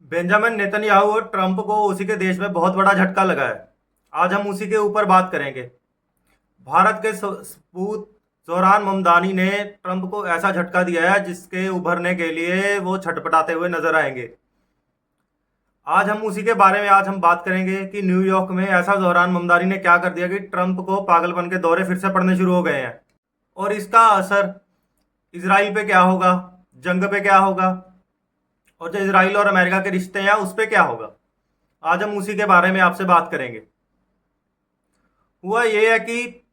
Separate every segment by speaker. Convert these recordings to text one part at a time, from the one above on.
Speaker 1: Benjamin Netanyahu और Trump को उसी के देश में बहुत बड़ा झटका लगा है। आज हम उसी के ऊपर बात करेंगे। भारत के सपूत जोहरान ममदानी ने ट्रंप को ऐसा झटका दिया है जिसके उभरने के लिए वो छटपटाते हुए नजर आएंगे। आज हम उसी के बारे में आज हम बात करेंगे कि न्यूयॉर्क में ऐसा जोहरान ममदानी ने क्या कर दिया कि ट्रंप को पागलपन के दौरे फिर से पड़ने शुरू हो गए हैं। और इसका असर इसराइल पे क्या होगा, जंग पे क्या होगा, और जो इसराइल और अमेरिका के रिश्ते हैं उस पर क्या होगा। आज हम उसी के बारे में आपसे बात करेंगे। हुआ ये है कि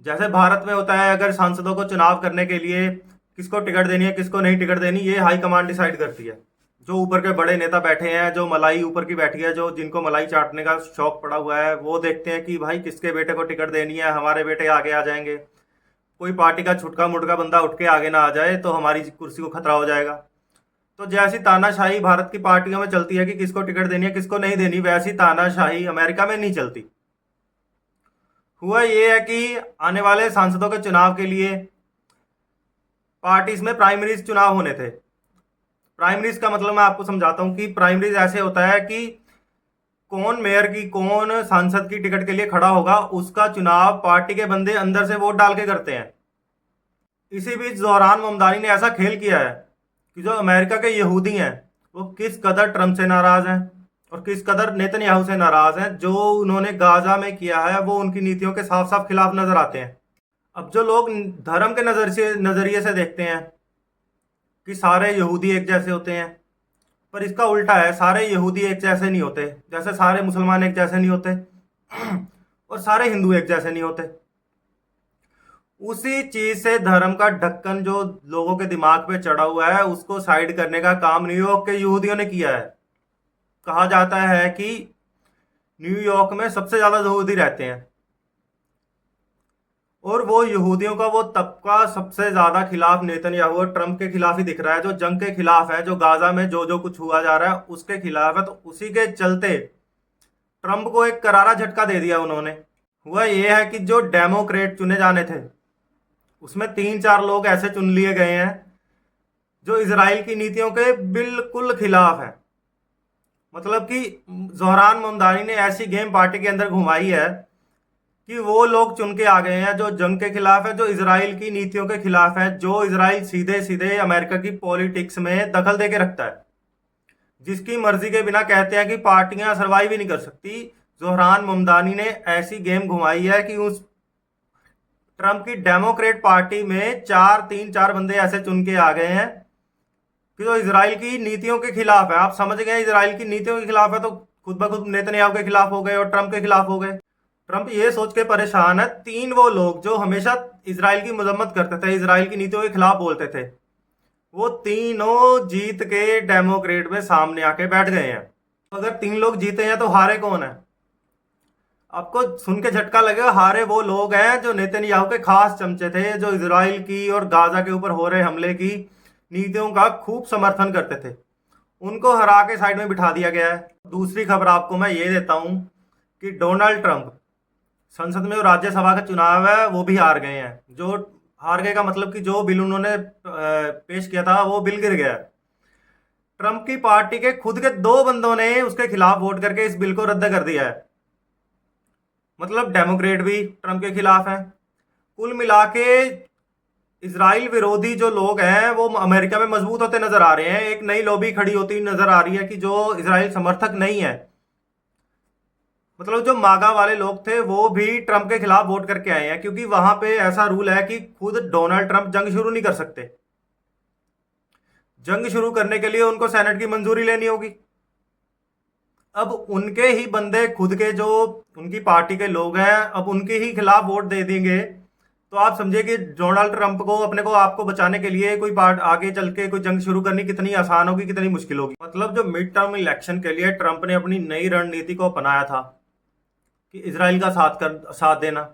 Speaker 1: जैसे भारत में होता है, अगर सांसदों को चुनाव करने के लिए किसको टिकट देनी है किसको नहीं टिकट देनी, ये हाई कमांड डिसाइड करती है। जो ऊपर के बड़े नेता बैठे हैं, जो मलाई ऊपर की बैठी है, जो जिनको मलाई चाटने का शौक पड़ा हुआ है, वो देखते हैं कि भाई किसके बेटे को टिकट देनी है, हमारे बेटे आगे आ जाएंगे। कोई पार्टी का छुटका मुटका बंदा उठ के आगे ना आ जाए तो हमारी कुर्सी को खतरा हो जाएगा। तो जैसी तानाशाही भारत की पार्टियों में चलती है कि किसको टिकट देनी है किसको नहीं देनी, वैसी तानाशाही अमेरिका में नहीं चलती। हुआ ये है कि आने वाले सांसदों के चुनाव के लिए पार्टीज में प्राइमरीज चुनाव होने थे। प्राइमरीज का मतलब मैं आपको समझाता हूँ कि प्राइमरीज ऐसे होता है कि कौन मेयर की, कौन सांसद की टिकट के लिए खड़ा होगा, उसका चुनाव पार्टी के बंदे अंदर से वोट डाल के करते हैं। इसी बीच जोहरान ममदानी ने ऐसा खेल किया है कि जो अमेरिका के यहूदी हैं वो किस कदर ट्रंप से नाराज हैं और किस कदर नेतन्याहू से नाराज हैं। जो उन्होंने गाजा में किया है वो उनकी नीतियों के साफ साफ खिलाफ नजर आते हैं। अब जो लोग धर्म के नजरिए से देखते हैं कि सारे यहूदी एक जैसे होते हैं, पर इसका उल्टा है। सारे यहूदी एक जैसे नहीं होते, जैसे सारे मुसलमान एक जैसे नहीं होते और सारे हिंदू एक जैसे नहीं होते। उसी चीज से धर्म का ढक्कन जो लोगों के दिमाग पे चढ़ा हुआ है उसको साइड करने का काम न्यूयॉर्क के यहूदियों ने किया है। कहा जाता है कि न्यूयॉर्क में सबसे ज्यादा यहूदी रहते हैं और वो यहूदियों का वो तबका सबसे ज्यादा खिलाफ नेतन्याहू और ट्रंप के खिलाफ ही दिख रहा है। जो जंग के खिलाफ है, जो गाजा में जो जो कुछ हुआ जा रहा है उसके खिलाफ है। तो उसी के चलते ट्रंप को एक करारा झटका दे दिया उन्होंने। हुआ ये है कि जो डेमोक्रेट चुने जाने थे उसमें 3-4 लोग ऐसे चुन लिए गए हैं जो इसराइल की नीतियों के बिल्कुल खिलाफ है। मतलब कि जोहरान ममदानी ने ऐसी गेम पार्टी के अंदर घुमाई है कि वो लोग चुन के आ गए हैं जो जंग के खिलाफ है, जो इसराइल की नीतियों के खिलाफ है, जो इसराइल सीधे सीधे अमेरिका की पॉलिटिक्स में दखल दे के रखता है, जिसकी मर्जी के बिना कहते हैं कि पार्टियां सर्वाइव ही नहीं कर सकती। जोहरान ममदानी ने ऐसी गेम घुमाई है कि उस ट्रंप की डेमोक्रेट पार्टी में 3-4 बंदे ऐसे चुन के आ गए हैं कि जो इसराइल की नीतियों के खिलाफ है। आप समझ गए, इसराइल की नीतियों के खिलाफ है तो खुद ब खुद नेतन्याहू के खिलाफ हो गए और ट्रंप के खिलाफ हो गए। ट्रंप ये सोच के परेशान है, 3 वो लोग जो हमेशा इसराइल की मजम्मत करते थे, इसराइल की नीतियों के खिलाफ बोलते थे, वो तीनों जीत के डेमोक्रेट में सामने आके बैठ गए हैं। अगर 3 लोग जीते हैं तो हारे कौन है? आपको सुन के झटका लगेगा, हारे वो लोग हैं जो नेतन्याहू के खास चमचे थे, जो इसराइल की और गाजा के ऊपर हो रहे हमले की नीतियों का खूब समर्थन करते थे। उनको हरा के साइड में बिठा दिया गया है। दूसरी खबर आपको मैं ये देता हूं कि डोनाल्ड ट्रंप संसद में और राज्यसभा का चुनाव है वो भी हार गए हैं। जो हार गए का मतलब कि जो बिल उन्होंने पेश किया था वो बिल गिर गया। ट्रंप की पार्टी के खुद के 2 बंदों ने उसके खिलाफ वोट करके इस बिल को रद्द कर दिया है। मतलब डेमोक्रेट भी ट्रंप के खिलाफ है। कुल मिला के इसराइल विरोधी जो लोग हैं वो अमेरिका में मजबूत होते नजर आ रहे हैं। एक नई लॉबी खड़ी होती नजर आ रही है कि जो इसराइल समर्थक नहीं है, मतलब जो मागा वाले लोग थे वो भी ट्रंप के खिलाफ वोट करके आए हैं, क्योंकि वहां पे ऐसा रूल है कि खुद डोनाल्ड ट्रंप जंग शुरू नहीं कर सकते। जंग शुरू करने के लिए उनको सेनेट की मंजूरी लेनी होगी। अब उनके ही बंदे खुद के जो उनकी पार्टी के लोग हैं अब उनके ही खिलाफ वोट दे देंगे, तो आप समझिए कि डोनाल्ड ट्रंप को अपने को आपको बचाने के लिए कोई पार्ट आगे चल के कोई जंग शुरू करनी कितनी आसान होगी, कितनी मुश्किल होगी। मतलब जो मिड टर्म इलेक्शन के लिए ट्रंप ने अपनी नई रणनीति को अपनाया था कि इसराइल का साथ देना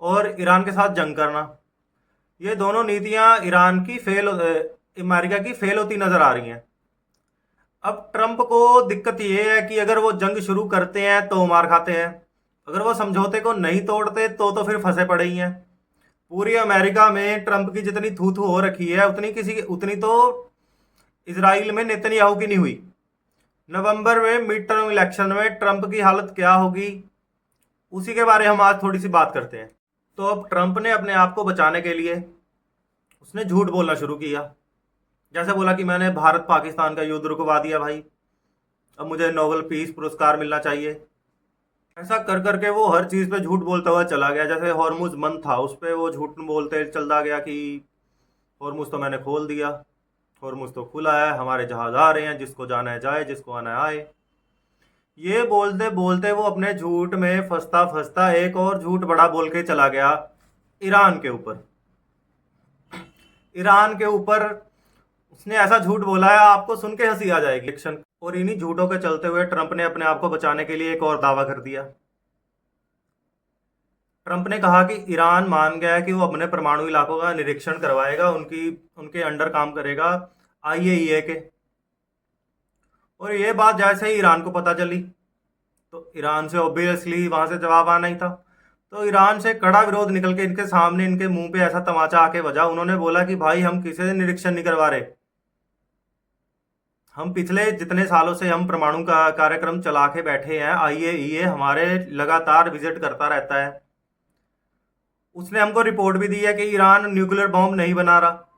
Speaker 1: और ईरान के साथ जंग करना, ये दोनों नीतियां ईरान की अमेरिका की फेल होती नजर आ रही हैं। अब ट्रंप को दिक्कत ये है कि अगर वो जंग शुरू करते हैं तो मार खाते हैं, अगर वो समझौते को नहीं तोड़ते तो फिर फंसे पड़े ही हैं। पूरी अमेरिका में ट्रंप की जितनी थू थू हो रखी है उतनी तो इसराइल में नेतन्याहू की नहीं हुई। नवंबर में मिड टर्म इलेक्शन में ट्रंप की हालत क्या होगी, उसी के बारे में हम आज थोड़ी सी बात करते हैं। तो अब ट्रंप ने अपने आप को बचाने के लिए उसने झूठ बोलना शुरू किया। जैसे बोला कि मैंने भारत पाकिस्तान का युद्ध रुकवा दिया भाई, अब मुझे नोबेल पीस पुरस्कार मिलना चाहिए। ऐसा कर करके वो हर चीज़ पे झूठ बोलता हुआ चला गया। जैसे हॉर्मुज बंद था, उस पर वो झूठ बोलते चलता गया कि हॉर्मुज तो मैंने खोल दिया, हॉर्मुज तो खुला है, हमारे जहाज आ रहे हैं, जिसको जाना है जाए, जिसको आना है आए। ये बोलते बोलते वो अपने झूठ में फंसता फंसता एक और झूठ बड़ा बोल के चला गया ईरान के ऊपर। ईरान के ऊपर उसने ऐसा झूठ बोला है, आपको सुन के हंसी आ जाएगी। इलेक्शन और इन्हीं झूठों के चलते हुए ट्रंप ने अपने आप को बचाने के लिए एक और दावा कर दिया। ट्रंप ने कहा कि ईरान मान गया है कि वो अपने परमाणु इलाकों का निरीक्षण करवाएगा, उनके अंडर काम करेगा आईएईए के। और ये बात जैसे ही ईरान को पता चली तो ईरान से ऑब्वियसली वहां से जवाब आना ही था। तो ईरान से कड़ा विरोध निकल के इनके सामने, इनके मुंह पे ऐसा तमाचा आके बजा। उन्होंने बोला कि भाई हम किसी से निरीक्षण नहीं करवा रहे, हम पिछले जितने सालों से हम परमाणु का कार्यक्रम चला के बैठे हैं, आईएईए हमारे लगातार विजिट करता रहता है। उसने हमको रिपोर्ट भी दी है कि ईरान न्यूक्लियर बॉम्ब नहीं बना रहा।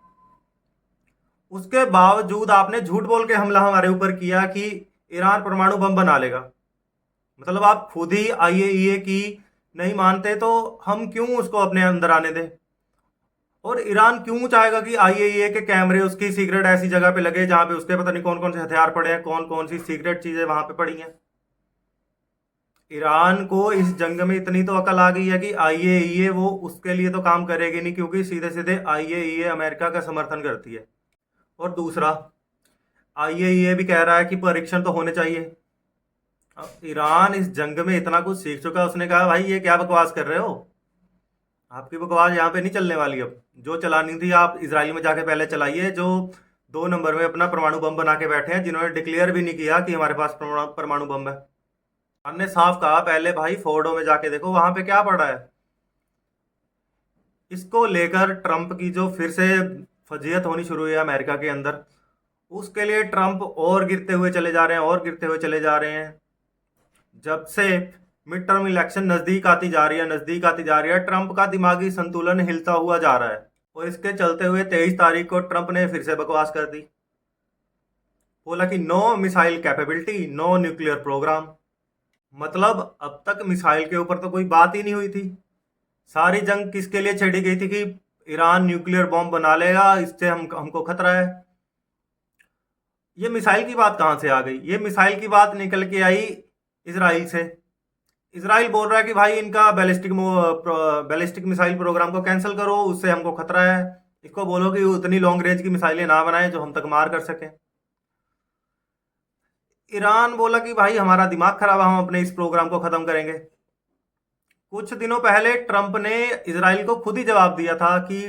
Speaker 1: उसके बावजूद आपने झूठ बोल के हमला हमारे ऊपर किया कि ईरान परमाणु बम बना लेगा। मतलब आप खुद ही आईएईए की नहीं मानते तो हम क्यों उसको अपने अंदर आने दें? और ईरान क्यों चाहेगा कि आईएईए के कैमरे उसकी सीक्रेट ऐसी जगह पे लगे जहां पे उसके पता नहीं कौन कौन से हथियार पड़े हैं, कौन कौन सी सीक्रेट चीजें वहां पे पड़ी हैं। ईरान को इस जंग में इतनी तो अकल आ गई है कि आईएईए वो उसके लिए तो काम करेगी नहीं, क्योंकि सीधे सीधे आईएईए अमेरिका का समर्थन करती है। और दूसरा, आईएईए भी कह रहा है कि परीक्षण तो होने चाहिए। अब ईरान इस जंग में इतना कुछ सीख चुका है, उसने कहा भाई ये क्या बकवास कर रहे हो, आपकी बकवास यहाँ पे नहीं चलने वाली। अब जो चलानी थी आप इसराइल में जाके पहले चलाइए, जो 2 नंबर में अपना परमाणु बम बना के बैठे हैं, जिन्होंने डिक्लेयर भी नहीं किया कि हमारे पास परमाणु बम है। हमने साफ कहा पहले भाई फोर्डो में जाके देखो वहां पे क्या पड़ा है। इसको लेकर ट्रंप की जो फिर से फजीहत होनी शुरू हुई है अमेरिका के अंदर, उसके लिए ट्रंप और गिरते हुए चले जा रहे हैं, और गिरते हुए चले जा रहे हैं। जब से मिड टर्म इलेक्शन नजदीक आती जा रही है, नजदीक आती जा रही है, ट्रंप का दिमागी संतुलन हिलता हुआ जा रहा है। और इसके चलते हुए 23 तारीख को ट्रंप ने फिर से बकवास कर दी। बोला कि no missile capability, no nuclear programme. मतलब अब तक मिसाइल के ऊपर तो कोई बात ही नहीं हुई थी। सारी जंग किसके लिए छेड़ी गई थी कि ईरान न्यूक्लियर बॉम्ब बना लेगा, इससे हमको खतरा है। ये मिसाइल की बात कहाँ से आ गई? ये मिसाइल की बात निकल के आई इसराइल से। इसराइल बोल रहा है कि भाई इनका बैलिस्टिक मिसाइल प्रोग्राम को कैंसिल करो, उससे हमको खतरा है। इसको बोलो कि उतनी लॉन्ग रेंज की मिसाइलें ना बनाएं जो हम तक मार कर सकें। ईरान बोला कि भाई हमारा दिमाग खराब है, हम अपने इस प्रोग्राम को खत्म करेंगे। कुछ दिनों पहले ट्रंप ने इसराइल को खुद ही जवाब दिया था कि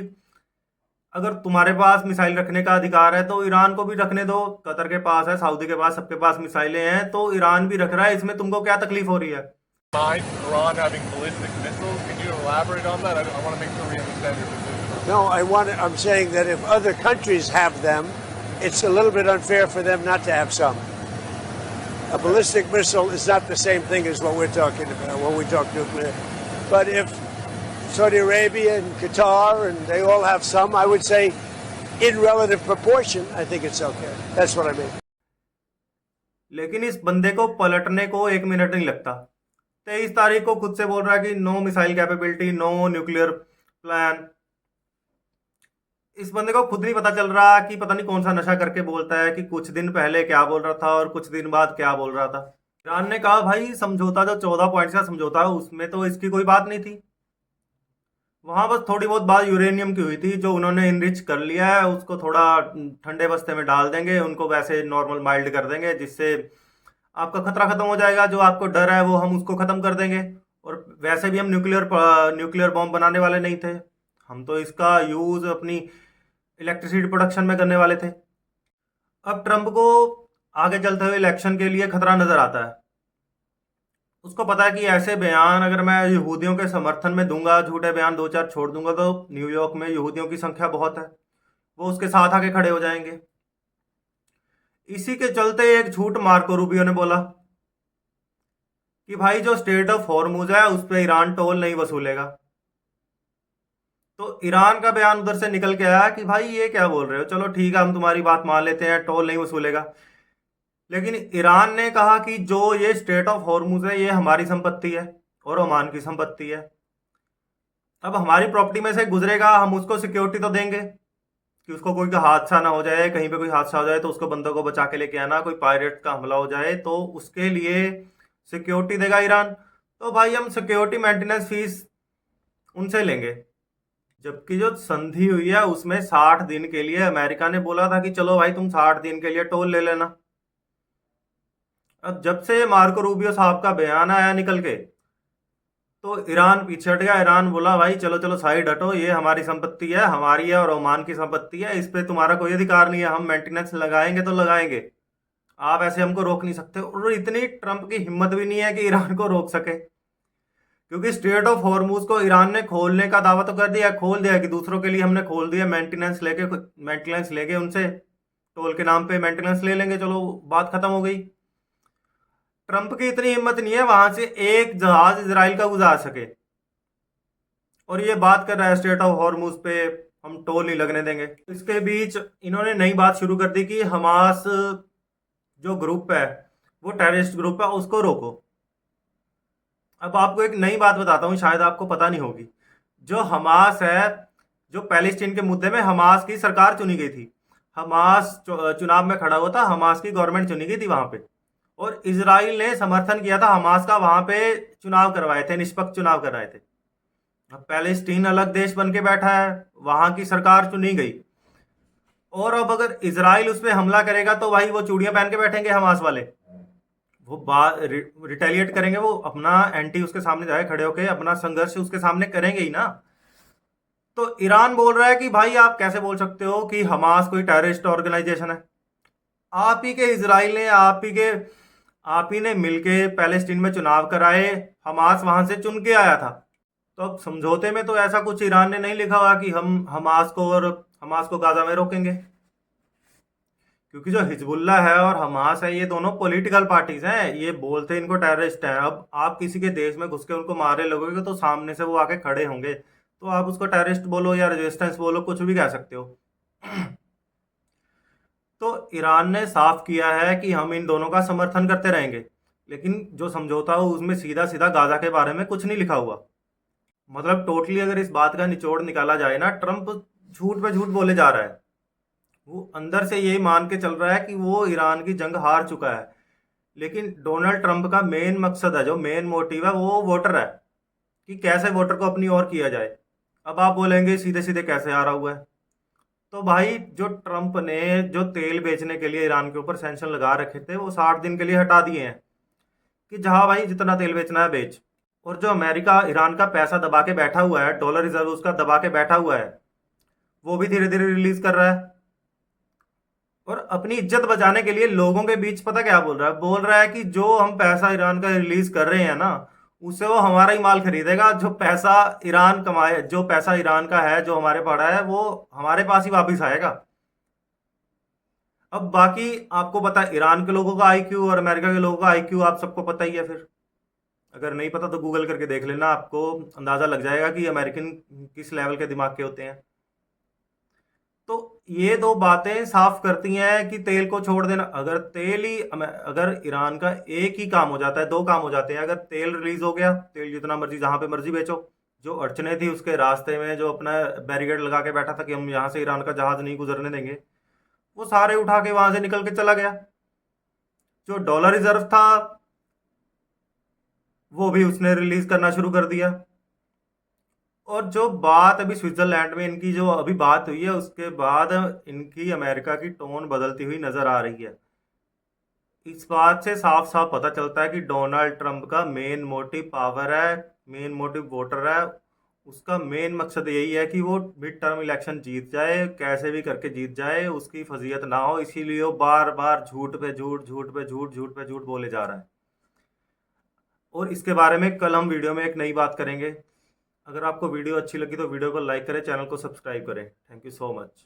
Speaker 1: अगर तुम्हारे पास मिसाइल रखने का अधिकार है तो ईरान को भी रखने दो। कतर के पास है, सऊदी के पास, सबके पास मिसाइलें हैं, तो ईरान भी रख रहा है, इसमें तुमको क्या तकलीफ हो रही है?
Speaker 2: Iran having ballistic missiles. Can you elaborate on that? I want to make sure we understand your position.
Speaker 3: No, I'm saying that if other countries have them, it's a little bit unfair for them not to have some. A ballistic missile is not the same thing as what we're talking about when we talk nuclear. But if Saudi Arabia and Qatar and they all have some, I would say in relative proportion, I think it's okay. That's what I mean.
Speaker 1: लेकिन इस बंदे को पलटने को 1 minute नहीं लगता। 23 तारीख को खुद से बोल रहा है कि no missile capability, no nuclear plan. इस बंदे को खुद नहीं पता चल रहा कि पता नहीं कौन सा नशा करके बोलता है कि कुछ दिन पहले क्या बोल रहा था और कुछ दिन बाद क्या बोल रहा था। ईरान ने कहा भाई समझौता, जो 14 पॉइंट्स का समझौता है, उसमें तो इसकी कोई बात नहीं थी। वहां बस थोड़ी बहुत बात यूरेनियम की हुई थी, जो उन्होंने इनरिच कर लिया है उसको थोड़ा ठंडे बस्ते में डाल देंगे, उनको वैसे नॉर्मल माइल्ड कर देंगे, जिससे आपका खतरा खत्म हो जाएगा। जो आपको डर है वो हम उसको खत्म कर देंगे। और वैसे भी हम न्यूक्लियर बॉम्ब बनाने वाले नहीं थे, हम तो इसका यूज अपनी इलेक्ट्रिसिटी प्रोडक्शन में करने वाले थे। अब ट्रंप को आगे चलते हुए इलेक्शन के लिए खतरा नजर आता है। उसको पता है कि ऐसे बयान अगर मैं यहूदियों के समर्थन में दूंगा, झूठे बयान 2-4 छोड़ दूंगा, तो न्यूयॉर्क में यहूदियों की संख्या बहुत है, वो उसके साथ आके खड़े हो जाएंगे। इसी के चलते एक झूठ मार्को रूबियो ने बोला कि भाई जो स्ट्रेट ऑफ हॉर्मुज है उस पर ईरान टोल नहीं वसूलेगा। तो ईरान का बयान उधर से निकल के आया कि भाई ये क्या बोल रहे हो, चलो ठीक है हम तुम्हारी बात मान लेते हैं, टोल नहीं वसूलेगा। लेकिन ईरान ने कहा कि जो ये स्ट्रेट ऑफ हॉर्मुज है ये हमारी संपत्ति है और ओमान की संपत्ति है। अब हमारी प्रॉपर्टी में से गुजरेगा, हम उसको सिक्योरिटी तो देंगे कि उसको कोई का हादसा ना हो जाए, कहीं पे कोई हादसा हो जाए तो उसको बंदों को बचा के लेके आना, कोई पायरेट का हमला हो जाए तो उसके लिए सिक्योरिटी देगा ईरान। तो भाई हम सिक्योरिटी मेंटेनेंस फीस उनसे लेंगे। जबकि जो संधि हुई है उसमें 60 दिन के लिए अमेरिका ने बोला था कि चलो भाई तुम 60 दिन के लिए टोल ले लेना। अब जब से मार्को रूबियो साहब का बयान आया निकल के तो ईरान पीछे हट गया। ईरान बोला भाई चलो चलो साइड हटो, ये हमारी संपत्ति है, हमारी है और ओमान की संपत्ति है, इस पे तुम्हारा कोई अधिकार नहीं है, हम मेंटेनेंस लगाएंगे तो लगाएंगे, आप ऐसे हमको रोक नहीं सकते। और इतनी ट्रंप की हिम्मत भी नहीं है कि ईरान को रोक सके, क्योंकि स्ट्रेट ऑफ हॉर्मुज को ईरान ने खोलने का दावा तो कर दिया, खोल दिया कि दूसरों के लिए हमने खोल दिया, मेंटेनेंस लेके उनसे टोल के नाम पे मेंटेनेंस ले लेंगे, चलो बात खत्म हो गई। ट्रंप की इतनी हिम्मत नहीं है वहां से एक जहाज इजराइल का गुजार सके, और ये बात कर रहा है स्ट्रेट ऑफ हॉर्मुज पे हम टोल नहीं लगने देंगे। इसके बीच इन्होंने नई बात शुरू कर दी कि हमास जो ग्रुप है वो टेररिस्ट ग्रुप है, उसको रोको। अब आपको एक नई बात बताता हूँ, शायद आपको पता नहीं होगी। जो हमास है, जो पैलेस्टीन के मुद्दे में हमास की सरकार चुनी गई थी, हमास चुनाव में खड़ा हुआ था, हमास की गवर्नमेंट चुनी गई थी वहां पे, और इजराइल ने समर्थन किया था हमास का, वहां पे चुनाव करवाए थे, निष्पक्ष चुनाव कराए थे। अब पैलेस्टीन अलग देश बन के बैठा है, वहां की सरकार चुनी गई, और अब अगर इजराइल उस पर हमला करेगा तो भाई वो चूड़ियां पहन के बैठेंगे हमास वाले, वो बात रिटेलिएट करेंगे, वो अपना एंटी उसके सामने जाए खड़े होके अपना संघर्ष उसके सामने करेंगे ही ना। तो ईरान बोल रहा है कि भाई आप कैसे बोल सकते हो कि हमास कोई टेररिस्ट ऑर्गेनाइजेशन है। आप ही के इजराइल ने आप ही ने मिलके पैलेस्टीन में चुनाव कराए, हमास वहां से चुन के आया था। तो अब समझौते में तो ऐसा कुछ ईरान ने नहीं लिखा हुआ कि हम हमास को गाजा में रोकेंगे, क्योंकि जो हिजबुल्ला है और हमास है ये दोनों पॉलिटिकल पार्टीज हैं, ये बोलते इनको टेररिस्ट हैं। अब आप किसी के देश में घुस के उनको मारे लगोगे तो सामने से वो आके खड़े होंगे, तो आप उसको टेररिस्ट बोलो या रेजिस्टेंस बोलो, कुछ भी कह सकते हो। तो ईरान ने साफ किया है कि हम इन दोनों का समर्थन करते रहेंगे, लेकिन जो समझौता हो उसमें सीधा सीधा गाजा के बारे में कुछ नहीं लिखा हुआ। मतलब टोटली अगर इस बात का निचोड़ निकाला जाए ना, ट्रंप झूठ पे झूठ बोले जा रहा है। वो अंदर से यही मान के चल रहा है कि वो ईरान की जंग हार चुका है, लेकिन डोनाल्ड ट्रंप का मेन मकसद है, जो मेन मोटिव है वो वोटर है, कि कैसे वोटर को अपनी ओर किया जाए। अब आप बोलेंगे सीधे सीधे कैसे आ रहा हुआ है, तो भाई जो ट्रंप ने जो तेल बेचने के लिए ईरान के ऊपर सैंक्शन लगा रखे थे वो 60 दिन के लिए हटा दिए हैं, कि जहां भाई जितना तेल बेचना है बेच। और जो अमेरिका ईरान का पैसा दबा के बैठा हुआ है, डॉलर रिजर्व उसका दबा के बैठा हुआ है, वो भी धीरे धीरे रिलीज कर रहा है। और अपनी इज्जत बचाने के लिए लोगों के बीच पता क्या बोल रहा है कि जो हम पैसा ईरान का रिलीज कर रहे हैं ना, उससे वो हमारा ही माल खरीदेगा। जो पैसा ईरान कमाए, जो पैसा ईरान का है जो हमारे पड़ा है, वो हमारे पास ही वापिस आएगा। अब बाकी आपको पता है ईरान के लोगों का आईक्यू और अमेरिका के लोगों का आईक्यू आप सबको पता ही है। फिर अगर नहीं पता तो गूगल करके देख लेना, आपको अंदाजा लग जाएगा कि अमेरिकन किस लेवल के दिमाग के होते हैं। तो ये दो बातें साफ करती हैं कि तेल को छोड़ देना। अगर ईरान का एक ही काम हो जाता है, दो काम हो जाते हैं। अगर तेल रिलीज हो गया, तेल जितना मर्जी जहां पे मर्जी बेचो। जो अड़चने थी उसके रास्ते में, जो अपना बैरिकेड लगा के बैठा था कि हम यहाँ से ईरान का जहाज नहीं गुजरने देंगे, वो सारे उठा के वहां से निकल के चला गया। जो डॉलर रिजर्व था वो भी उसने रिलीज करना शुरू कर दिया। और जो बात अभी स्विट्जरलैंड में इनकी जो अभी बात हुई है, उसके बाद इनकी अमेरिका की टोन बदलती हुई नजर आ रही है। इस बात से साफ साफ पता चलता है कि डोनाल्ड ट्रंप का मेन मोटिव पावर है, मेन मोटिव वोटर है। उसका मेन मकसद यही है कि वो मिड टर्म इलेक्शन जीत जाए, कैसे भी करके जीत जाए, उसकी फजीयत ना हो। इसीलिए वो बार बार झूठ पे झूठ, झूठ पे झूठ, झूठ पे झूठ बोले जा रहा है। और इसके बारे में कल हम वीडियो में एक नई बात करेंगे। अगर आपको वीडियो अच्छी लगी तो वीडियो को लाइक करें, चैनल को सब्सक्राइब करें। Thank you so much.